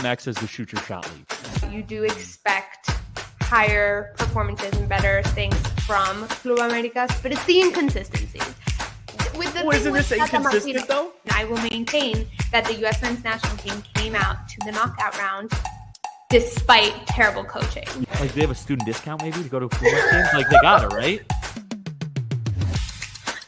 Max as the shoot your shot league. You do expect higher performances and better things from Club Americas, but it's the inconsistencies. Isn't this inconsistent though? I will maintain that the U.S. men's national team came out to the knockout round despite terrible coaching. Like they have a student discount maybe to go to Pumas games? Like they got it, right?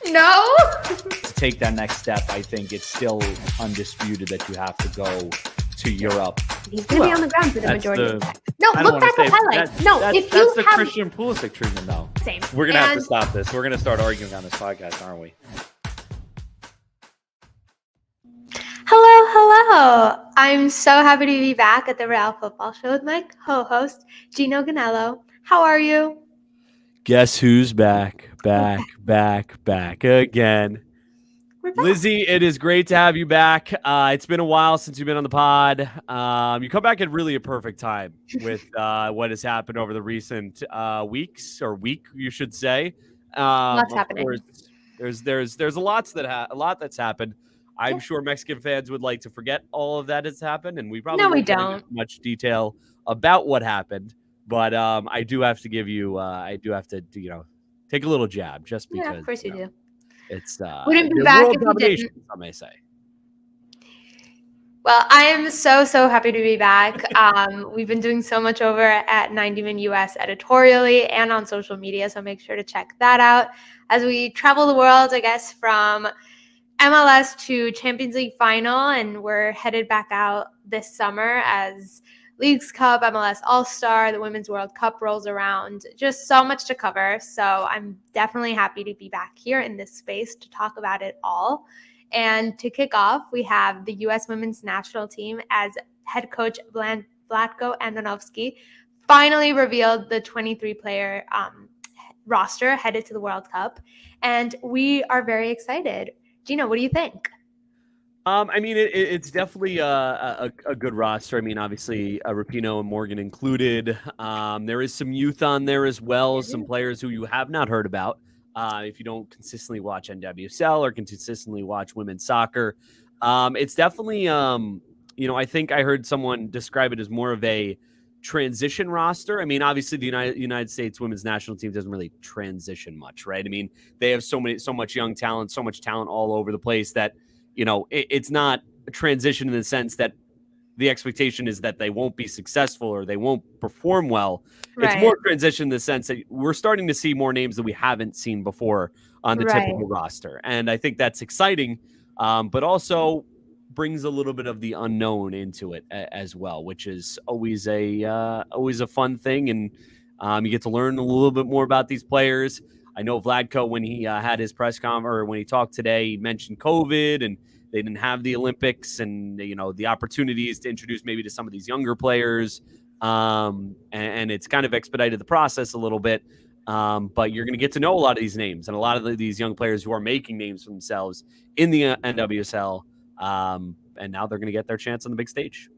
No. To take that next step, I think it's still undisputed that you have to go to Europe. He's going to be on the ground for the majority of the time. No, I look back at highlights. That's the Christian Pulisic treatment, though. Same. We're going to have to stop this. We're going to start arguing on this podcast, aren't we? Hello. I'm so happy to be back at the Real Futbol Show with my co-host, Geno Gonnello. How are you? Guess who's back again. Lizzy, it is great to have you back. It's been a while since you've been on the pod. You come back at really a perfect time with what has happened over the recent weeks, or week, you should say. Lots happening. There's a lot that's happened. I'm sure Mexican fans would like to forget all of that has happened, and we probably we don't. Much detail about what happened. But I do have to give you, take a little jab just because. Yeah, of course you do. It's wouldn't be back if you didn't. Some may say. Well, I am so happy to be back. We've been doing so much over at 90 Min US editorially and on social media, so make sure to check that out as we travel the world, I guess, from MLS to Champions League final, and we're headed back out this summer as Leagues Cup, MLS All-Star, the Women's World Cup rolls around. Just so much to cover. So I'm definitely happy to be back here in this space to talk about it all. And to kick off, we have the U.S. Women's National Team as head coach Vlatko Andonovski finally revealed the 23-player roster headed to the World Cup. And we are very excited. Geno, what do you think? It's definitely a good roster. I mean, obviously, Rapinoe and Morgan included. There is some youth on there as well, some players who you have not heard about if you don't consistently watch NWSL or consistently watch women's soccer. It's definitely, I think I heard someone describe it as more of a transition roster. I mean, obviously, the United States women's national team doesn't really transition much, right? I mean, they have so much young talent, so much talent all over the place that, it's not a transition in the sense that the expectation is that they won't be successful or they won't perform well. Right. It's more transition in the sense that we're starting to see more names that we haven't seen before on the typical roster. And I think that's exciting, but also brings a little bit of the unknown into it as well, which is always a fun thing. And you get to learn a little bit more about these players. I know Vlatko, when he had his press conference, or when he talked today, he mentioned COVID and they didn't have the Olympics and, the opportunities to introduce maybe to some of these younger players. And it's kind of expedited the process a little bit. But you're going to get to know a lot of these names and a lot of these young players who are making names for themselves in the NWSL. And now they're going to get their chance on the big stage.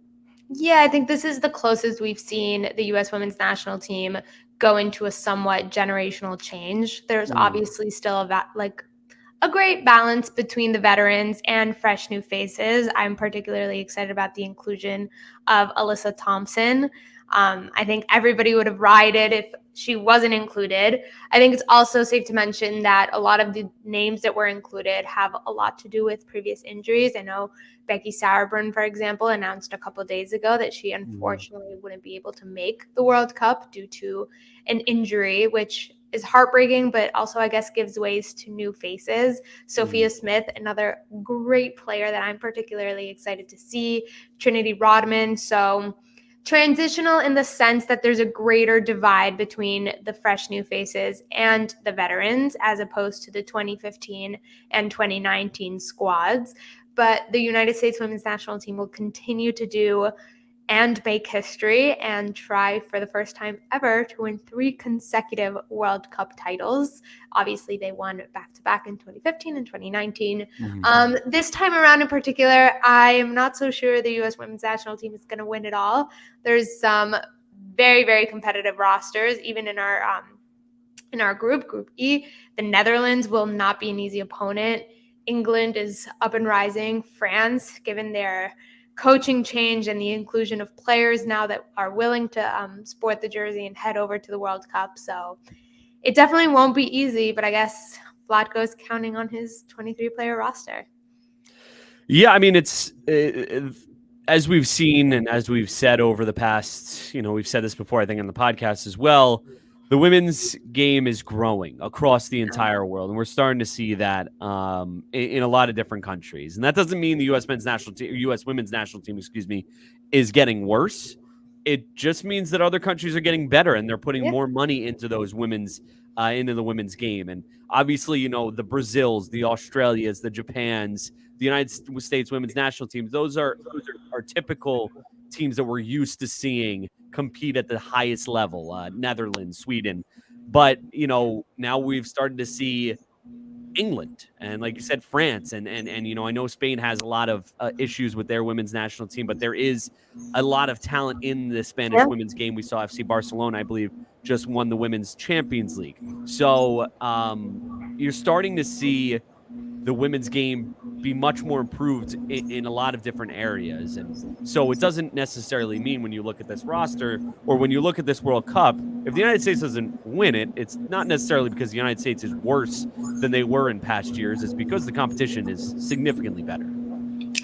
Yeah, I think this is the closest we've seen the U.S. women's national team go into a somewhat generational change. There's obviously still a great balance between the veterans and fresh new faces. I'm particularly excited about the inclusion of Alyssa Thompson. I think everybody would have rioted if she wasn't included. I think it's also safe to mention that a lot of the names that were included have a lot to do with previous injuries. I know Becky Sauerbrunn, for example, announced a couple of days ago that she unfortunately wouldn't be able to make the World Cup due to an injury, which is heartbreaking, but also, I guess, gives ways to new faces. Sophia Smith, another great player that I'm particularly excited to see. Trinity Rodman. So transitional in the sense that there's a greater divide between the fresh new faces and the veterans, as opposed to the 2015 and 2019 squads. But the United States women's national team will continue to do and make history and try for the first time ever to win 3 consecutive World Cup titles. Obviously, they won back-to-back in 2015 and 2019. This time around in particular, I am not so sure the U.S. women's national team is going to win it all. There's some very, very competitive rosters, even in our Group E. The Netherlands will not be an easy opponent. England is up and rising. France, given their coaching change and the inclusion of players now that are willing to sport the jersey and head over to the World Cup. So it definitely won't be easy, but I guess Vlatko's counting on his 23-player roster. Yeah, I mean, it's as we've seen and as we've said over the past, we've said this before, I think, on the podcast as well, the women's game is growing across the entire world, and we're starting to see that in a lot of different countries. And that doesn't mean the U.S. women's national team, is getting worse. It just means that other countries are getting better, and they're putting more money into those into the women's game. And obviously, the Brazils, the Australias, the Japans, the United States women's national teams, those are typical teams that we're used to seeing compete at the highest level, Netherlands, Sweden. But, now we've started to see England and, like you said, France. And I know Spain has a lot of issues with their women's national team, but there is a lot of talent in the Spanish women's game. We saw FC Barcelona, I believe, just won the Women's Champions League. So you're starting to see the women's game be much more improved in a lot of different areas. And so it doesn't necessarily mean when you look at this roster or when you look at this World Cup, if the United States doesn't win it, it's not necessarily because the United States is worse than they were in past years. It's because the competition is significantly better.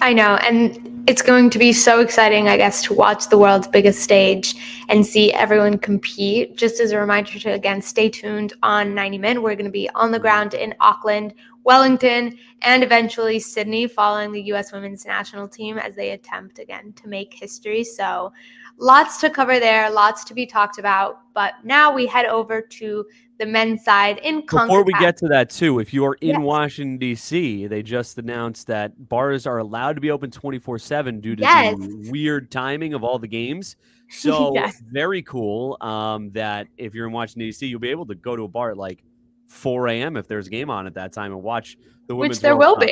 I know. And it's going to be so exciting, I guess, to watch the world's biggest stage and see everyone compete. Just as a reminder to, again, stay tuned on 90 Min. We're going to be on the ground in Auckland, Wellington, and eventually Sydney, following the U.S. women's national team as they attempt again to make history. So lots to cover there, lots to be talked about. But now we head over to the men's side in CONCACAF. Before we get to that, too, if you are in Washington, D.C., they just announced that bars are allowed to be open 24/7 due to the weird timing of all the games. So very cool that if you're in Washington, D.C., you'll be able to go to a bar at like 4 a.m. if there's a game on at that time and watch the women's World Cup.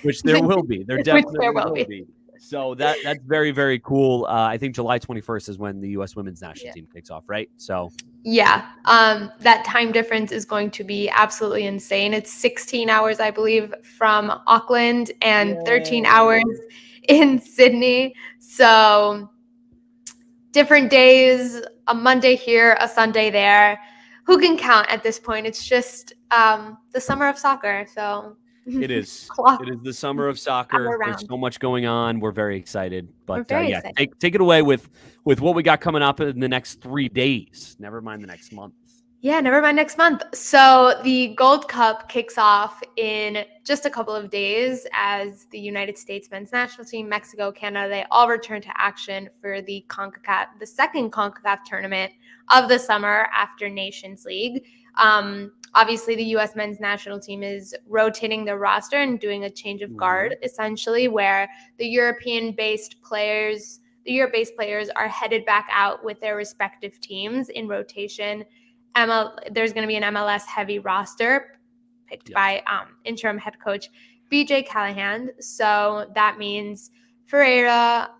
Which there will be. There definitely will be. So that's very, very cool. I think July 21st is when the U.S. women's national team kicks off, right? So that time difference is going to be absolutely insane. It's 16 hours, I believe, from Auckland and 13 hours in Sydney. So different days, a Monday here, a Sunday there. Who can count at this point? It's just the summer of soccer. So it is. It is the summer of soccer. There's so much going on. We're very excited. But excited. Take it away with what we got coming up in the next 3 days. Never mind the next month. Yeah, never mind next month. So the Gold Cup kicks off in just a couple of days as the United States men's national team, Mexico, Canada, they all return to action for the second CONCACAF tournament of the summer after Nations League. Obviously, the U.S. men's national team is rotating their roster and doing a change of guard, essentially, where the Europe-based players are headed back out with their respective teams in rotation. There's going to be an MLS-heavy roster picked by interim head coach BJ Callahan. So that means Ferreira,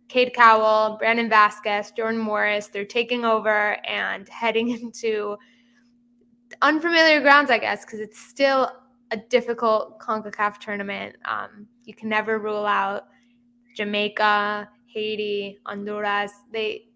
Cade Cowell, Brandon Vasquez, Jordan Morris, they're taking over and heading into unfamiliar grounds, I guess, because it's still a difficult CONCACAF tournament. You can never rule out Jamaica, Haiti, Honduras. They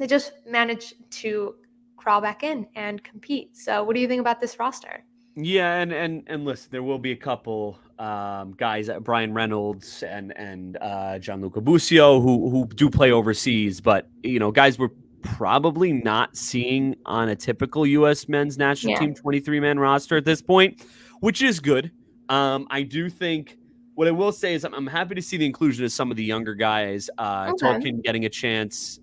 just managed to crawl back in and compete. So what do you think about this roster? Yeah, and listen, there will be a couple guys, Brian Reynolds and Gianluca Busio, who do play overseas, but guys we're probably not seeing on a typical U.S. men's national team 23-man roster at this point, which is good. I do think what I will say is I'm happy to see the inclusion of some of the younger guys. Tolkien getting a chance.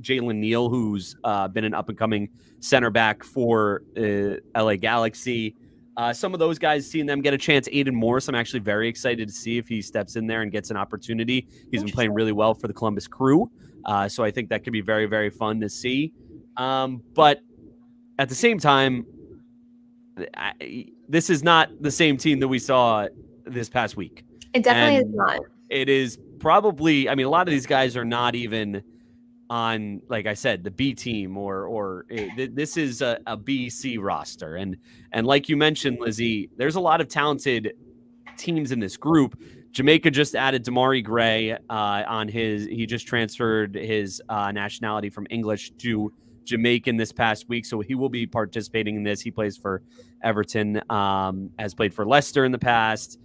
Jalen Neal, who's been an up-and-coming center back for LA Galaxy. Some of those guys, seeing them get a chance. Aiden Morris, I'm actually very excited to see if he steps in there and gets an opportunity. He's been playing really well for the Columbus Crew. So I think that could be very, very fun to see. But at the same time, this is not the same team that we saw this past week. It definitely is not. It is probably, a lot of these guys are not even on, like I said, the B team or this is a BC roster. And like you mentioned, Lizzy, there's a lot of talented teams in this group. Jamaica just added Damari Gray he just transferred his nationality from English to Jamaican this past week, so he will be participating in this. He plays for Everton, has played for Leicester in the past.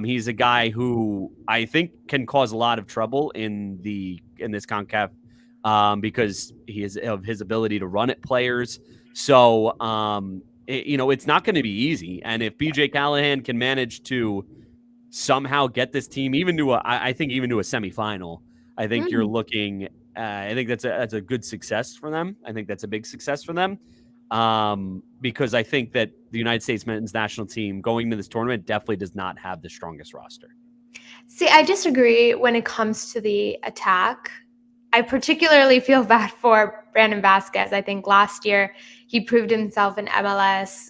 He's a guy who I think can cause a lot of trouble in this CONCACAF because he is of his ability to run at players. So it's not going to be easy. And if BJ Callahan can manage to somehow get this team even to a semifinal, I think you're looking. I think that's a good success for them. I think that's a big success for them because I think that the United States men's national team going to this tournament definitely does not have the strongest roster. See, I disagree when it comes to the attack. I particularly feel bad for Brandon Vasquez. I think last year he proved himself in MLS,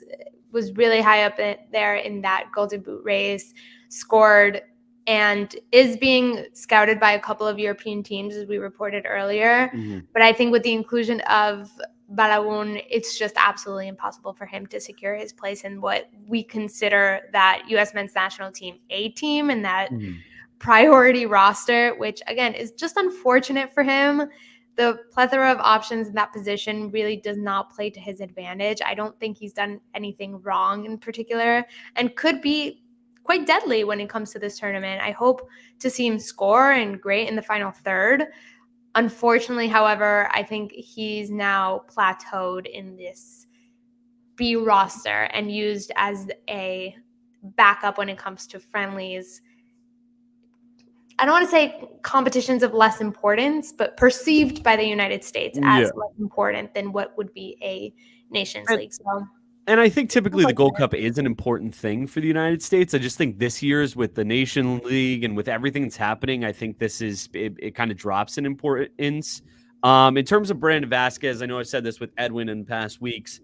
was really high up there in that Golden Boot race, scored, and is being scouted by a couple of European teams, as we reported earlier. Mm-hmm. But I think with the inclusion of Balagun, it's just absolutely impossible for him to secure his place in what we consider that U.S. men's national team A team and that priority roster, which, again, is just unfortunate for him. The plethora of options in that position really does not play to his advantage. I don't think he's done anything wrong in particular and could be quite deadly when it comes to this tournament. I hope to see him score and great in the final third. Unfortunately, however, I think he's now plateaued in this B roster and used as a backup when it comes to friendlies. I don't want to say competitions of less importance, but perceived by the United States as less important than what would be a Nations League. And I think typically the Gold Cup is an important thing for the United States. I just think this year's with the Nation League and with everything that's happening, I think it kind of drops in importance. In terms of Brandon Vasquez, I know I've said this with Edwin in past weeks.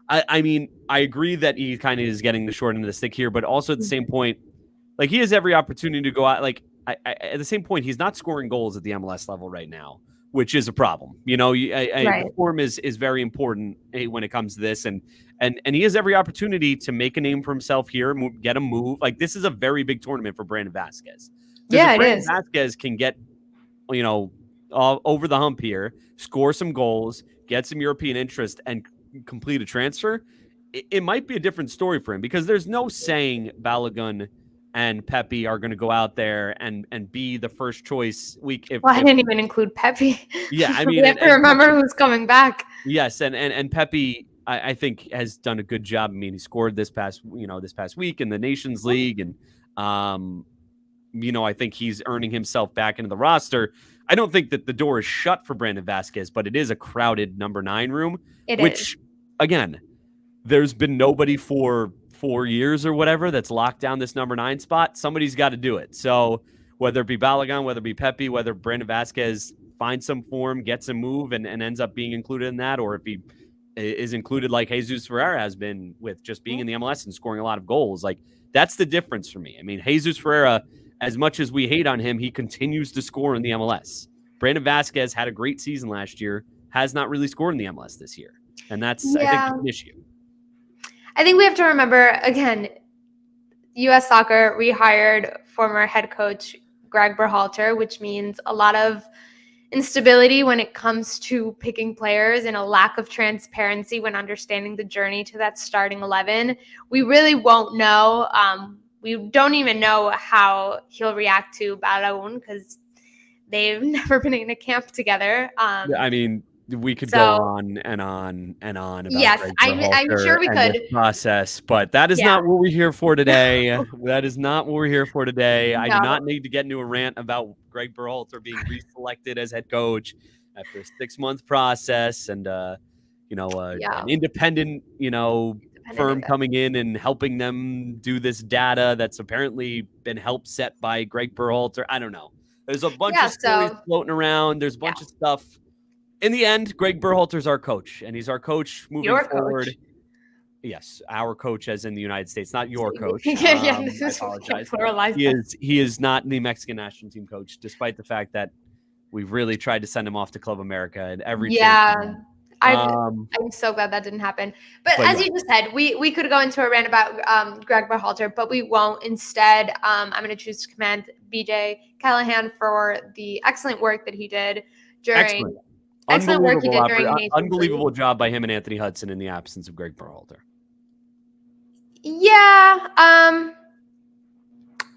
I mean, I agree that he kind of is getting the short end of the stick here, but also at the same point, like he has every opportunity to go out. Like at the same point, he's not scoring goals at the MLS level right now, which is a problem. The form is very important when it comes to this, and he has every opportunity to make a name for himself here, get a move. Like this is a very big tournament for Brandon Vasquez. Yeah, it is. Vasquez can get, over the hump here, score some goals, get some European interest, and complete a transfer. It might be a different story for him because there's no saying Balagun and Pepe are going to go out there and be the first choice week. I didn't even include Pepe. Yeah, I mean, we have to remember who's coming back. Yes, and Pepe, I think, has done a good job. I mean, he scored this past week in the Nations League, and I think he's earning himself back into the roster. I don't think that the door is shut for Brandon Vasquez, but it is a crowded number 9 room. Which, again, there's been nobody for 4 years or whatever that's locked down this number 9 spot. Somebody's got to do it. So whether it be Balagun, whether it be Pepe, whether Brandon Vasquez finds some form, gets a move, and ends up being included in that, or if he is included like Jesus Ferreira has been with just being in the MLS and scoring a lot of goals, like that's the difference for me. I mean, Jesus Ferreira, as much as we hate on him, he continues to score in the MLS. Brandon Vasquez had a great season last year, has not really scored in the MLS this year. And that's, I think, an issue. I think we have to remember, again, U.S. Soccer rehired former head coach Greg Berhalter, which means a lot of instability when it comes to picking players and a lack of transparency when understanding the journey to that starting 11. We really won't know. We don't even know how he'll react to Balagun because they've never been in a camp together. I mean, we could go on and on and on about yes, I'm sure we could this process, but that is not what we're here for today. That is not what we're here for today. No. I do not need to get into a rant about Greg Berhalter being reselected as head coach after a 6-month process and an independent firm coming in and helping them do this data that's apparently been helped set by Greg Berhalter. I don't know. There's a bunch of stories floating around. There's a bunch of stuff. In the end, Greg Berhalter's our coach, and he's our coach moving forward. Coach. Yes, our coach, as in the United States, not your coach. I apologize. He is not the Mexican national team coach, despite the fact that we've really tried to send him off to Club America and every. I'm so glad that didn't happen. But as you just said, we could go into a rant about Greg Berhalter, but we won't. Instead, I'm going to choose to commend BJ Callahan for the excellent work that he did during Unbelievable job by him and Anthony Hudson in the absence of Greg Berhalter. Yeah.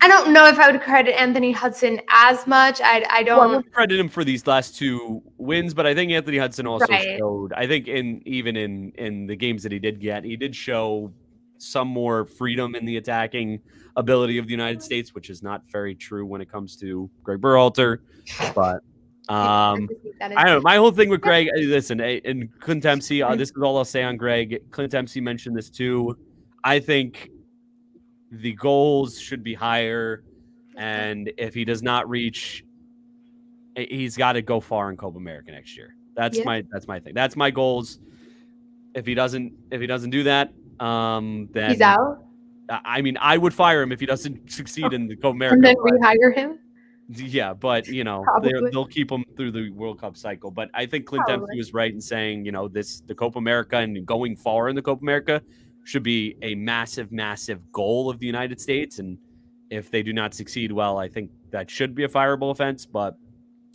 I don't know if I would credit Anthony Hudson as much. I don't. Well, I won't credit him for these last 2 wins, but I think Anthony Hudson also showed. I think even in the games that he did show some more freedom in the attacking ability of the United States, which is not very true when it comes to Greg Berhalter. But I don't know. My whole thing with Greg, listen, and Clint Dempsey. This is all I'll say on Greg. Clint Dempsey mentioned this too. I think the goals should be higher, and if he does not reach, he's got to go far in Copa America next year. That's my thing. That's my goals. If he doesn't do that, then he's out. I mean, I would fire him if he doesn't succeed in the Copa America. And then rehire him. Yeah, but they'll keep him through the World Cup cycle. But I think Clint Dempsey was right in saying, the Copa America and going far in the Copa America should be a massive, massive goal of the United States. And if they do not succeed, well, I think that should be a fireable offense, but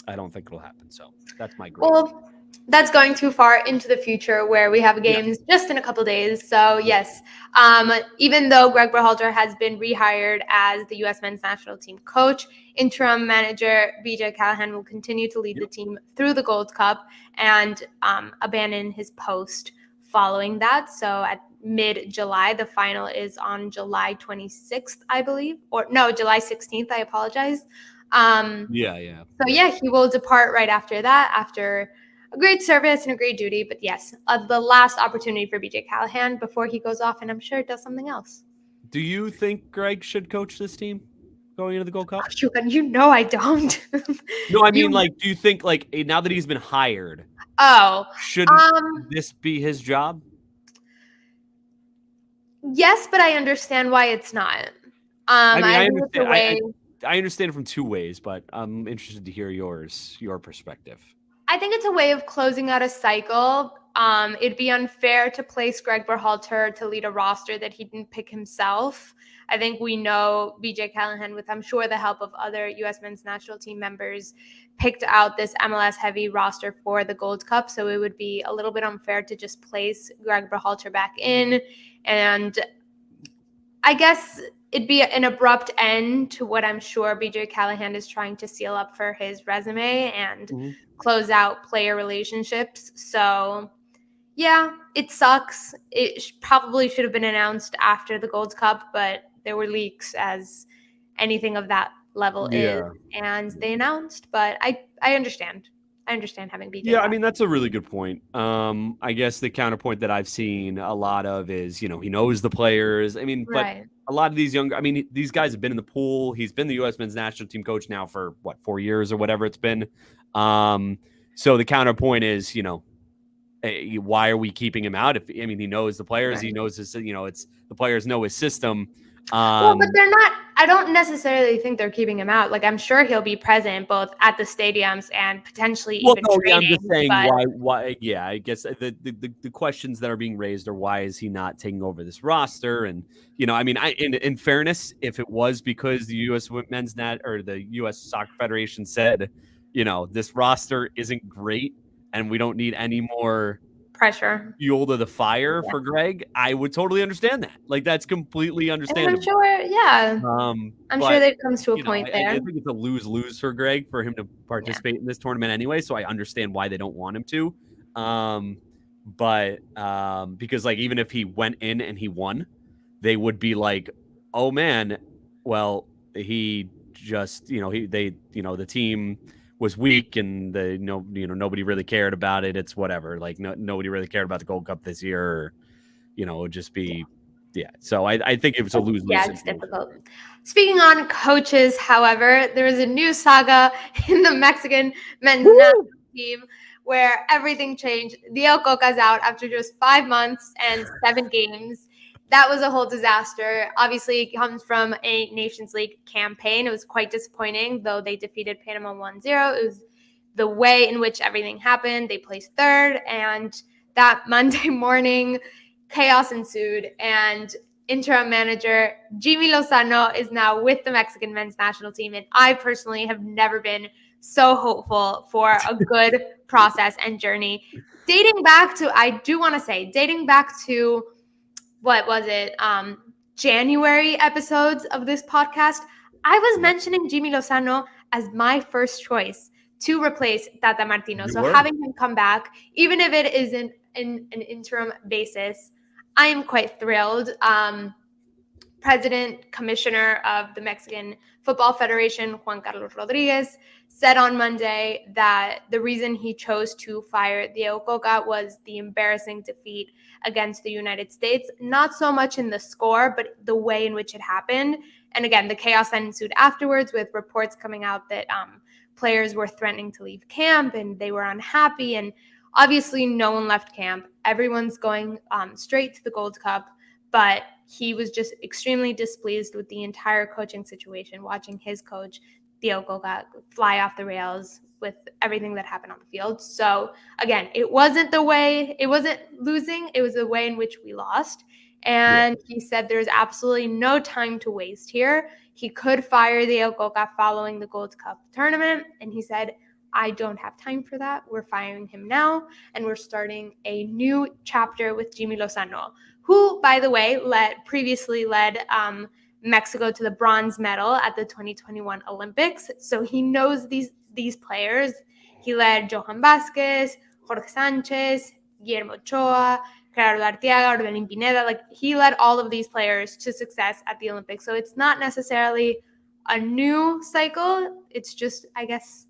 I don't think it'll happen. So that's my grade. Well, that's going too far into the future where we have games just in a couple days. So yes, even though Greg Berhalter has been rehired as the U.S. men's national team coach, interim manager BJ Callahan will continue to lead the team through the Gold Cup and abandon his post following that. So at mid-July, the final is on July 26th, I believe, or no, July 16th. I apologize. So he will depart right after that, after a great service and a great duty. But yes, the last opportunity for BJ Callahan before he goes off and I'm sure does something else. Do you think Greg should coach this team going into the Gold Cup? You know I don't. No, I mean, do you think, now that he's been hired, shouldn't this be his job? Yes, but I understand why it's not. I understand it from 2 ways, but I'm interested to hear your perspective. I think it's a way of closing out a cycle. It'd be unfair to place Greg Berhalter to lead a roster that he didn't pick himself. I think we know BJ Callahan, with I'm sure the help of other U.S. men's national team members, picked out this MLS-heavy roster for the Gold Cup. So it would be a little bit unfair to just place Greg Berhalter back in. And I guess it'd be an abrupt end to what I'm sure BJ Callahan is trying to seal up for his resume and close out player relationships. So, yeah, it sucks. It probably should have been announced after the Gold Cup, but there were leaks, as anything of that level is, and they announced. But I understand. I understand having BJ. Yeah, I mean, that's a really good point. I guess the counterpoint that I've seen a lot of is, he knows the players. I mean, but a lot of these these guys have been in the pool. He's been the U.S. men's national team coach now for 4 years or whatever it's been. So the counterpoint is, why are we keeping him out? He knows the players, he knows his, the players know his system. Well, but they're not. I don't necessarily think they're keeping him out. I'm sure he'll be present both at the stadiums and potentially even training. I'm just saying why. Yeah, I guess the questions that are being raised are, why is he not taking over this roster? And in fairness, if it was because the U.S. men's or the U.S. Soccer Federation said, this roster isn't great and we don't need any more pressure fuel to the fire for Greg, I would totally understand that. That's completely understandable. And I'm sure, I'm sure that comes to a point there. I think it's a lose-lose for Greg for him to participate in this tournament anyway, so I understand why they don't want him to. But because even if he went in and he won, they would be like, oh man, well, he just, the team was weak and nobody really cared about it. It's whatever. Nobody really cared about the Gold Cup this year. Or, it would just be, So I think it was a lose-lose. Yeah, it's difficult. Speaking on coaches, however, there is a new saga in the Mexican men's national team where everything changed. Diego Cocca is out after just 5 months and 7 games. That was a whole disaster. Obviously, it comes from a Nations League campaign. It was quite disappointing, though they defeated Panama 1-0. It was the way in which everything happened. They placed third, and that Monday morning, chaos ensued, and interim manager Jimmy Lozano is now with the Mexican men's national team. And I personally have never been so hopeful for a good process and journey. Dating back to what was it? January episodes of this podcast, I was mentioning Jimmy Lozano as my first choice to replace Tata Martino. So having him come back, even if it is in an interim basis, I am quite thrilled. President Commissioner of the Mexican Football Federation, Juan Carlos Rodriguez, said on Monday that the reason he chose to fire Diego Cocca was the embarrassing defeat against the United States, not so much in the score, but the way in which it happened. And again, the chaos that ensued afterwards, with reports coming out that players were threatening to leave camp and they were unhappy. And obviously no one left camp. Everyone's going straight to the Gold Cup. But he was just extremely displeased with the entire coaching situation, watching his coach, Diego Cocca, fly off the rails with everything that happened on the field. So again, it wasn't losing, it was the way in which we lost. And he said there's absolutely no time to waste here. He could fire Diego Cocca following the Gold Cup tournament. And he said, I don't have time for that. We're firing him now. And we're starting a new chapter with Jimmy Lozano, who, by the way, previously led Mexico to the bronze medal at the 2021 Olympics. So he knows these players. He led Johan Vázquez, Jorge Sanchez, Guillermo Ochoa, Gerardo Arteaga, Orbelín Pineda. Like, he led all of these players to success at the Olympics. So it's not necessarily a new cycle. It's just, I guess,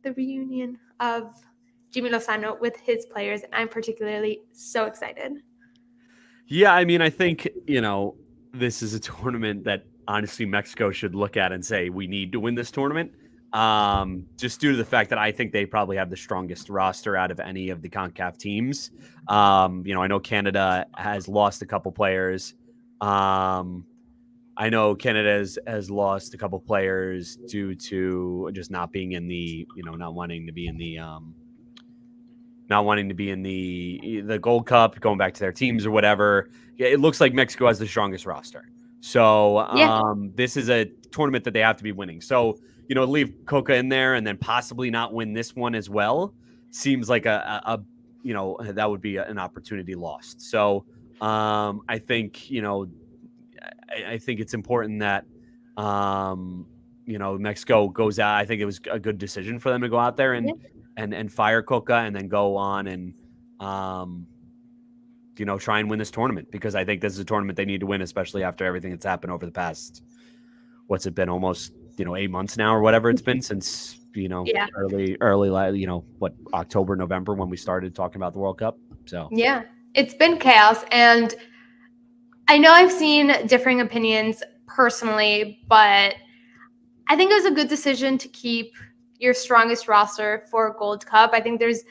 the reunion of Jimmy Lozano with his players. And I'm particularly so excited. Yeah, I mean, I think, this is a tournament that honestly Mexico should look at and say, we need to win this tournament. Just due to the fact that I think they probably have the strongest roster out of any of the CONCACAF teams. I know Canada has lost a couple players. I know Canada has lost a couple players due to just not being in the, not wanting to be in the Gold Cup, going back to their teams or whatever. It looks like Mexico has the strongest roster. So this is a tournament that they have to be winning. So, leave Cocca in there and then possibly not win this one as well seems like that would be an opportunity lost. So I think, I think it's important that, Mexico goes out. I think it was a good decision for them to go out there and fire Cocca and then go on and, try and win this tournament, because I think this is a tournament they need to win, especially after everything that's happened over the past, what's it been, almost, 8 months now or whatever it's been since, early, October, November, when we started talking about the World Cup. So, yeah, it's been chaos. And I know I've seen differing opinions personally, but I think it was a good decision to keep your strongest roster for Gold Cup. I think there's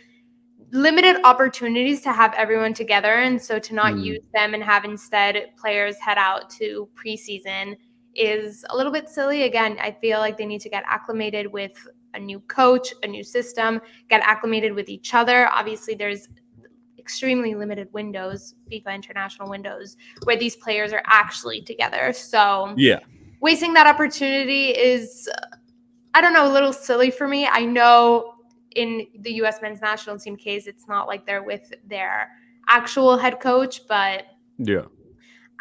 limited opportunities to have everyone together, and so to not use them and have instead players head out to preseason is a little bit silly. Again, I feel like they need to get acclimated with a new coach, a new system, get acclimated with each other. Obviously, there's extremely limited windows, FIFA international windows, where these players are actually together. So wasting that opportunity is, I don't know, a little silly for me. I know in the U.S. men's national team case, it's not like they're with their actual head coach, but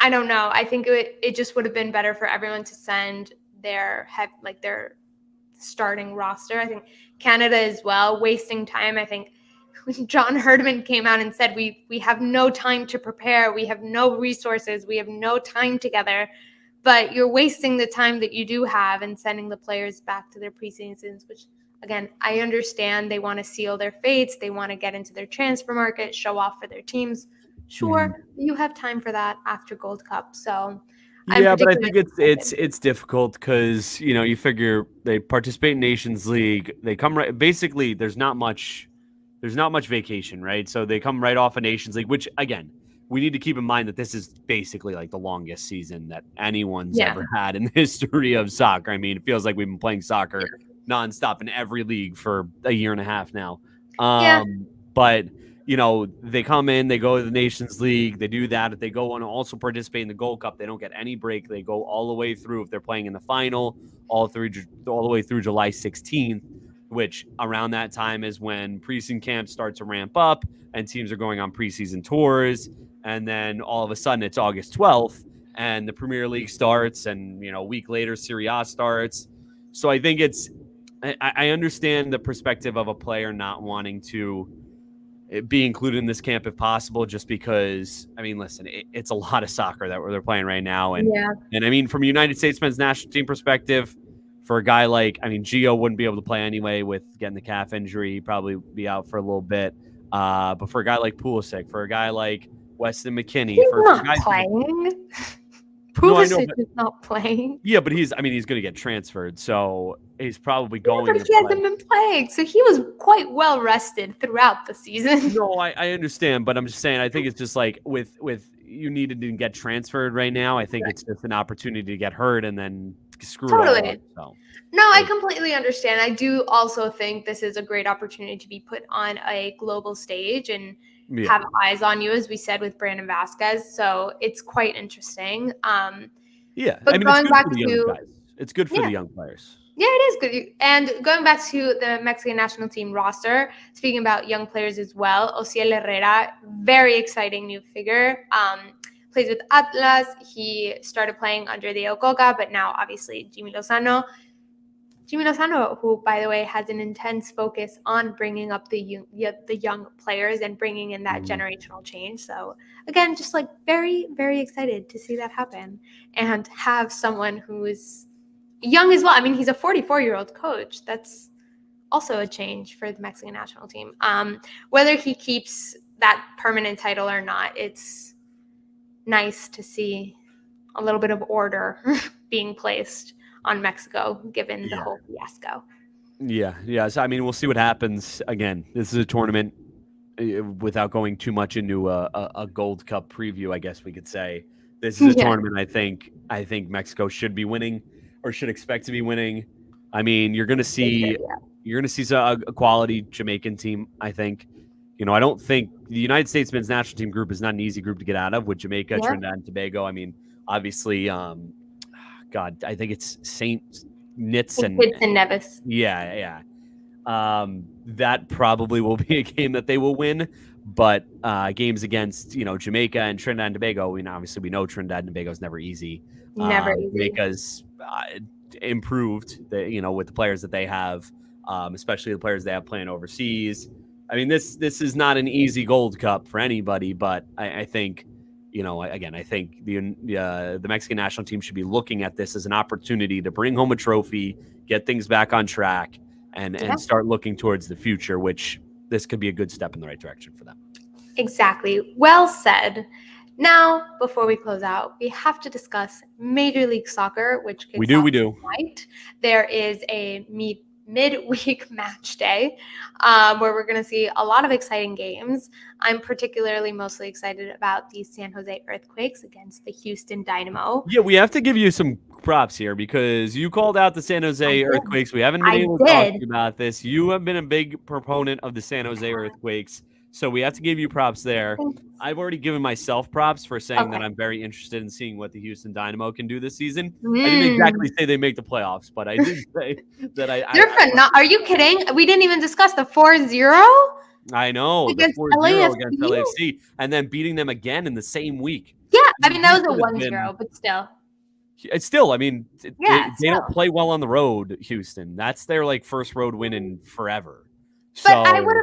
I don't know. I think it just would have been better for everyone to send their starting roster. I think Canada as well, wasting time. I think John Herdman came out and said, we have no time to prepare. We have no resources. We have no time together. But you're wasting the time that you do have and sending the players back to their preseasons, which, again, I understand they want to seal their fates. They want to get into their transfer market, show off for their teams. Sure, you have time for that after Gold Cup. So, but I think it's difficult because, you figure they participate in Nations League. They come right. Basically, there's not much vacation, right? So they come right off of Nations League, which, again, we need to keep in mind that this is basically like the longest season that anyone's ever had in the history of soccer. I mean, it feels like we've been playing soccer nonstop in every league for a year and a half now. But they come in, they go to the Nations League, they do that. If they go on to also participate in the Gold Cup, they don't get any break. They go all the way through, if they're playing in the final, all the way through July 16th, which around that time is when preseason camps start to ramp up and teams are going on preseason tours. And then all of a sudden it's August 12th and the Premier League starts, and, a week later Serie A starts. So I think I understand the perspective of a player not wanting to be included in this camp if possible, just because, listen, it's a lot of soccer that they're playing right now. And from a United States men's national team perspective, for a guy like, Gio wouldn't be able to play anyway with getting the calf injury. He'd probably be out for a little bit. But for a guy like Pulisic, for a guy like Weston McKennie, he's for not guys playing. Pulisic is not playing. Yeah, but he's going to get transferred, so he's probably going to play. But he hasn't been playing, so he was quite well rested throughout the season. No, I understand, but I'm just saying, I think it's just like with you needed to get transferred right now. I think it's just an opportunity to get hurt and then screw it all up. So. No, I completely understand. I do also think this is a great opportunity to be put on a global stage and have eyes on you, as we said with Brandon Vasquez. So it's quite interesting. But going back to it's good for the young players. Yeah, it is good. And going back to the Mexican national team roster, speaking about young players as well, Osiel Herrera, very exciting new figure. Plays with Atlas. He started playing under Diego Cocca, but now obviously Jimmy Lozano, who, by the way, has an intense focus on bringing up the young players and bringing in that generational change. So, again, just like very, very excited to see that happen and have someone who is young as well. He's a 44-year-old coach. That's also a change for the Mexican national team. Whether he keeps that permanent title or not, it's nice to see a little bit of order being placed on Mexico, given the whole fiasco. Yeah. So, we'll see what happens. Again, this is a tournament, without going too much into a Gold Cup preview, I guess we could say. This is a tournament I think Mexico should be winning, or should expect to be winning. You're going to see a quality Jamaican team, I think. I don't think the United States men's national team group is not an easy group to get out of, with Jamaica, Trinidad and Tobago. Obviously, I think it's Saint Kitts and Nevis. Yeah. That probably will be a game that they will win. But games against, Jamaica and Trinidad and Tobago, obviously we know Trinidad and Tobago is never easy. Never easy. Jamaica's improved, with the players that they have, especially the players they have playing overseas. This is not an easy Gold Cup for anybody, but I think, I think the Mexican national team should be looking at this as an opportunity to bring home a trophy, get things back on track, and start looking towards the future, which this could be a good step in the right direction for them. Exactly. Well said. Now, before we close out, we have to discuss Major League Soccer, which we do. Tonight. There is a midweek match day where we're going to see a lot of exciting games. I'm particularly mostly excited about the San Jose Earthquakes against the Houston Dynamo. Yeah, we have to give you some props here, because you called out the San Jose Earthquakes. We haven't been able to talk about this. You have been a big proponent of the San Jose Earthquakes, so we have to give you props there. I've already given myself props for saying that I'm very interested in seeing what the Houston Dynamo can do this season. I didn't exactly say they make the playoffs, but I did say that Are you kidding? We didn't even discuss the 4-0? I know, the 4-0 against LAFC, and then beating them again in the same week. Yeah, that was a 1-0, but still. It's still, they don't play well on the road, Houston. That's their first road win in forever. But I would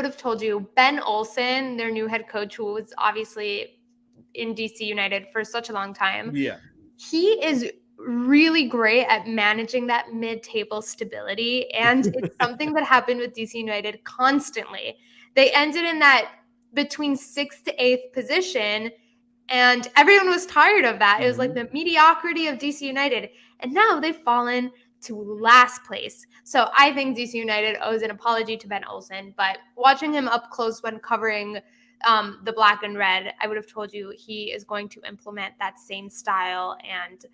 have told you, Ben Olsen, their new head coach, who was obviously in DC United for such a long time. Yeah. He is really great at managing that mid-table stability. And it's something that happened with DC United constantly. They ended in that between 6th to 8th position, and everyone was tired of that. It was like the mediocrity of DC United. And now they've fallen to last place. So I think DC United owes an apology to Ben Olsen, but watching him up close when covering the black and red, I would have told you he is going to implement that same style and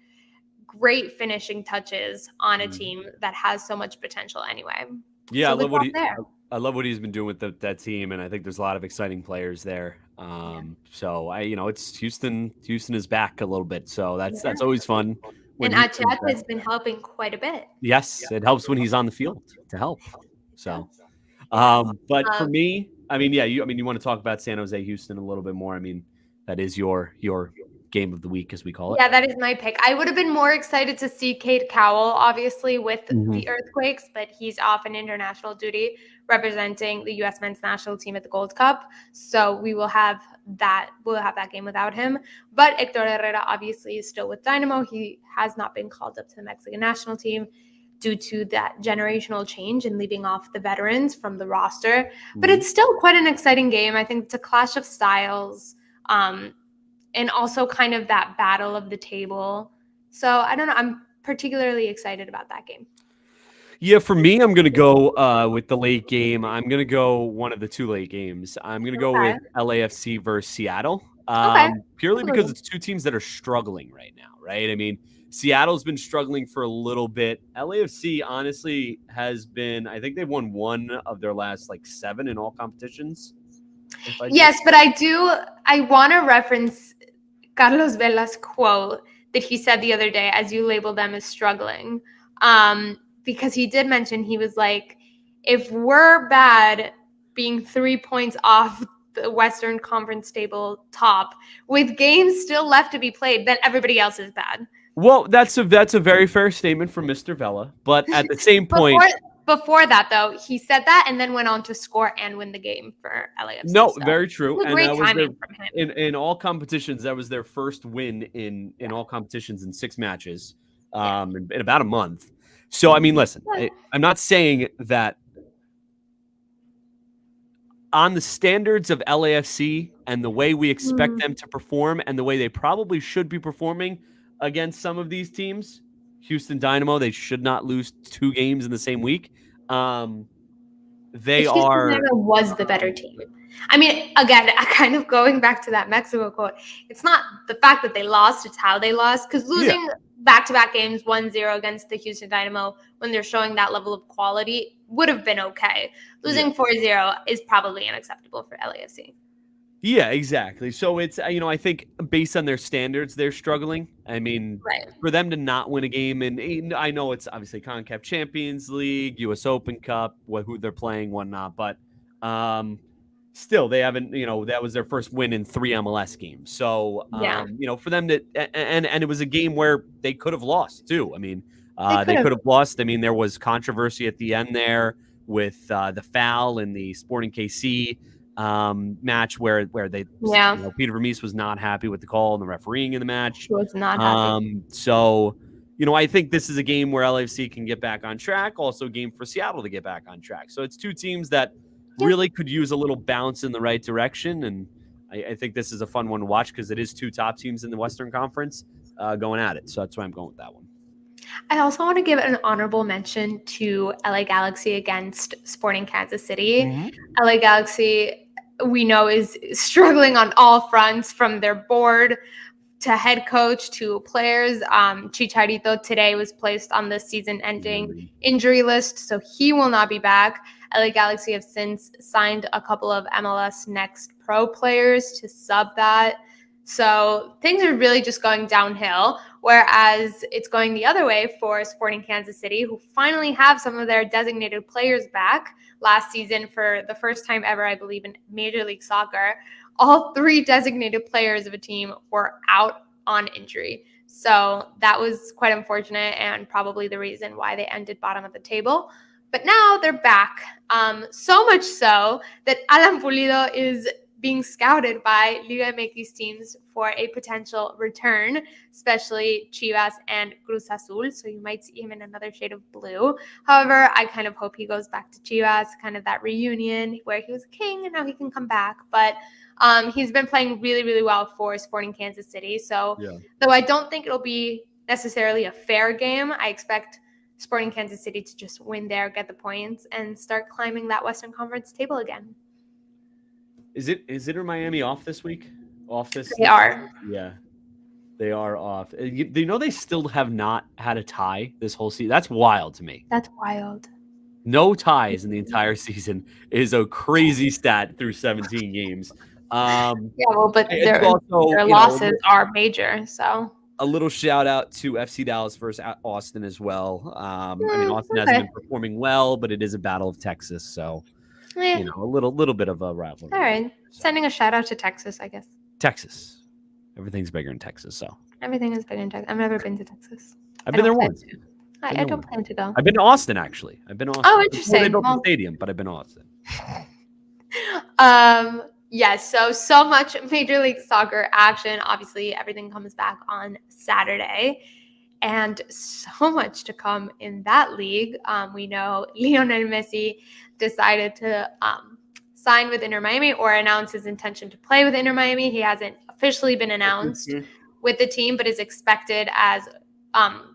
great finishing touches on a team that has so much potential anyway. Yeah, so I love what he's been doing with that team, and I think there's a lot of exciting players there. So it's Houston. Houston is back a little bit, so that's always fun. And Achat has been helping quite a bit. Yes, it helps when he's on the field to help. So, but for me, I mean, you want to talk about San Jose, Houston a little bit more. I mean, that is your game of the week, as we call it. Yeah, that is my pick. I would have been more excited to see Cade Cowell, obviously, with the Earthquakes, but he's off in international duty representing the U.S. men's national team at the Gold Cup. So we will have that. We'll have that game without him. But Hector Herrera obviously is still with Dynamo. He has not been called up to the Mexican national team due to that generational change and leaving off the veterans from the roster. But it's still quite an exciting game. I think it's a clash of styles. And also kind of that battle of the table. So I don't know. I'm particularly excited about that game. Yeah, for me, I'm going to go with the late game. I'm going to go one of the two late games. I'm going to go with LAFC versus Seattle. Purely because it's two teams that are struggling right now, right? I mean, Seattle's been struggling for a little bit. LAFC, honestly, has been, I think they've won one of their last 7 in all competitions. Yes, but I want to reference Carlos Vela's quote that he said the other day as you labeled them as struggling. Because he did mention, he was like, if we're bad being 3 points off the Western Conference table top with games still left to be played, then everybody else is bad. Well, that's a very fair statement from Mr. Vela. But at the same point, Before that, though, he said that and then went on to score and win the game for LAFC. No, very true. And great timing from him. In all competitions, that was their first win in all competitions in 6 matches in about a month. So, I mean, listen, I'm not saying that on the standards of LAFC and the way we expect them to perform and the way they probably should be performing against some of these teams, Houston Dynamo, they should not lose 2 games in the same week. Dynamo was the better team. I mean, again, kind of going back to that Mexico quote, it's not the fact that they lost, it's how they lost. Because losing back-to-back games 1-0 against the Houston Dynamo when they're showing that level of quality would have been okay. Losing 4-0 is probably unacceptable for LAFC. Yeah, exactly. So it's, I think based on their standards, they're struggling. I mean, for them to not win a game, and I know it's obviously CONCACAF Champions League, US Open Cup, who they're playing, whatnot, but still, they haven't, that was their first win in 3 MLS games. So, for them to, and it was a game where they could have lost too. I mean, they could have lost. I mean, there was controversy at the end there with the foul in the Sporting KC match where they Peter Vermees was not happy with the call and the refereeing in the match. He was not happy. So, I think this is a game where LAFC can get back on track. Also a game for Seattle to get back on track. So it's two teams that really could use a little bounce in the right direction. And I think this is a fun one to watch because it is 2 top teams in the Western Conference going at it. So that's why I'm going with that one. I also want to give an honorable mention to LA Galaxy against Sporting Kansas City. LA Galaxy, we know, is struggling on all fronts, from their board to head coach to players. Chicharito today was placed on the season-ending injury list, so he will not be back. LA Galaxy have since signed a couple of MLS Next Pro players to sub that. So things are really just going downhill, whereas it's going the other way for Sporting Kansas City, who finally have some of their designated players back. Last season, for the first time ever, I believe, in Major League Soccer, all 3 designated players of a team were out on injury. So that was quite unfortunate and probably the reason why they ended bottom of the table. But now they're back, so much so that Alan Pulido is being scouted by Liga MX teams for a potential return, especially Chivas and Cruz Azul. So you might see him in another shade of blue. However, I kind of hope he goes back to Chivas, kind of that reunion where he was king and now he can come back. But he's been playing really, really well for Sporting Kansas City. So though I don't think it'll be necessarily a fair game, I expect Sporting Kansas City to just win there, get the points, and start climbing that Western Conference table again. Is it or Miami off this week? They are. Yeah, they are off. They still have not had a tie this whole season. That's wild to me. That's wild. No ties in the entire season is a crazy stat through 17 games. Yeah, well, but I think their also, losses are major, so. a little shout out to FC Dallas versus Austin as well. I mean, Austin hasn't Okay. been performing well, but it is a battle of Texas, so Eh, a little bit of a rivalry. all right. Sending a shout out to Texas, I guess. Texas, everything's bigger in Texas, so Everything is bigger in Texas. I've never been to Texas. I've been there plan once. to. I don't plan to go. I've been to Austin actually. I've been to Austin. Oh, Before they interesting. built the Well, stadium, but I've been to Austin. Yes, so much Major League Soccer action. Obviously, everything comes back on Saturday, and so much to come in that league. We know Lionel Messi decided to sign with Inter Miami or announce his intention to play with Inter Miami. He hasn't officially been announced with the team, but is expected as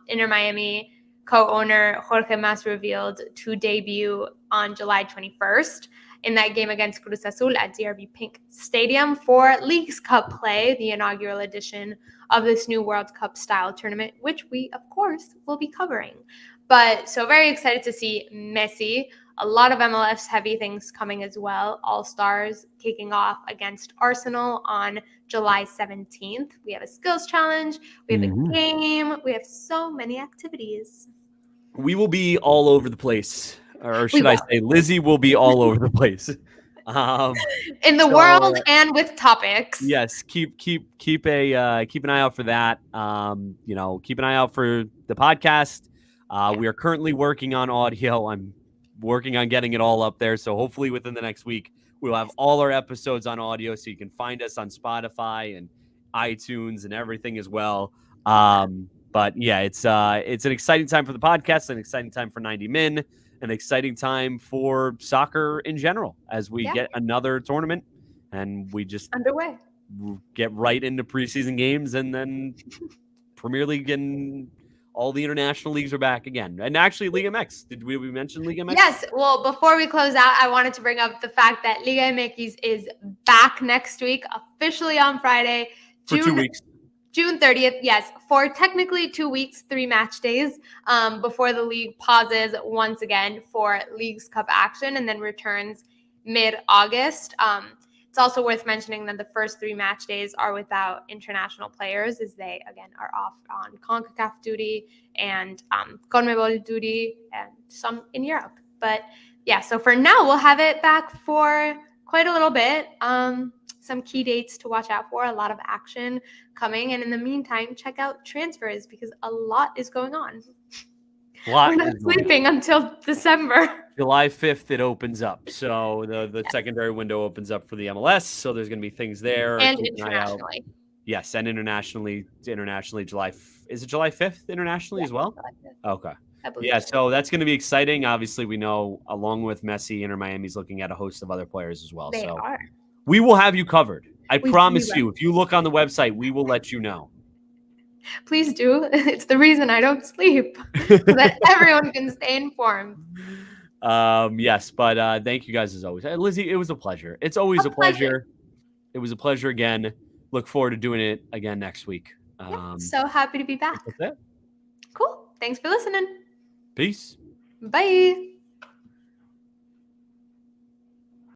Inter Miami co-owner Jorge Mas revealed to debut on July 21st in that game against Cruz Azul at DRB Pink Stadium for Leagues Cup play, the inaugural edition of this new World Cup style tournament, which we, of course, will be covering. But so very excited to see Messi. A lot of MLS heavy things coming as well. All-Stars kicking off against Arsenal on July 17th. We have a skills challenge. We have a game. We have so many activities. We will be all over the place. Or should will. I say Lizzy will be all over the place. In the world and with topics. Yes, keep an eye out for that. Keep an eye out for the podcast. We are currently working on audio. I'm working on getting it all up there. So hopefully within the next week, we'll have all our episodes on audio. So you can find us on Spotify and iTunes and everything as well. But yeah, it's an exciting time for the podcast, an exciting time for 90 Min, an exciting time for soccer in general as we get another tournament and we just underway. Get right into preseason games, and then Premier League and all the international leagues are back again. And actually, Liga MX. Did we mention Liga MX? Yes. Well, before we close out, I wanted to bring up the fact that Liga MX is back next week, officially on Friday. For 2 weeks. June 30th, yes, for technically 2 weeks, 3 match days before the league pauses once again for Leagues Cup action and then returns mid-August. It's also worth mentioning that the first 3 match days are without international players as they, again, are off on CONCACAF duty and CONMEBOL duty and some in Europe. But yeah, so for now, we'll have it back for quite a little bit. Some key dates to watch out for, a lot of action coming. And in the meantime, check out transfers because a lot is going on. We're not sleeping until December. July 5th, it opens up. So the secondary window opens up for the MLS. So there's going to be things there. And internationally. Yes, and internationally, July. Is it July 5th internationally as well? Okay. Yeah, so that's going to be exciting. Obviously, we know along with Messi, Inter Miami's looking at a host of other players as well. They are. We will have you covered. I promise you. If you look on the website, we will let you know. Please do. It's the reason I don't sleep, so that everyone can stay informed. Yes, but thank you guys as always. Lizzy, it was a pleasure. It's always a pleasure. It was a pleasure again. Look forward to doing it again next week. So happy to be back. That's it. Cool. Thanks for listening. Peace. Bye.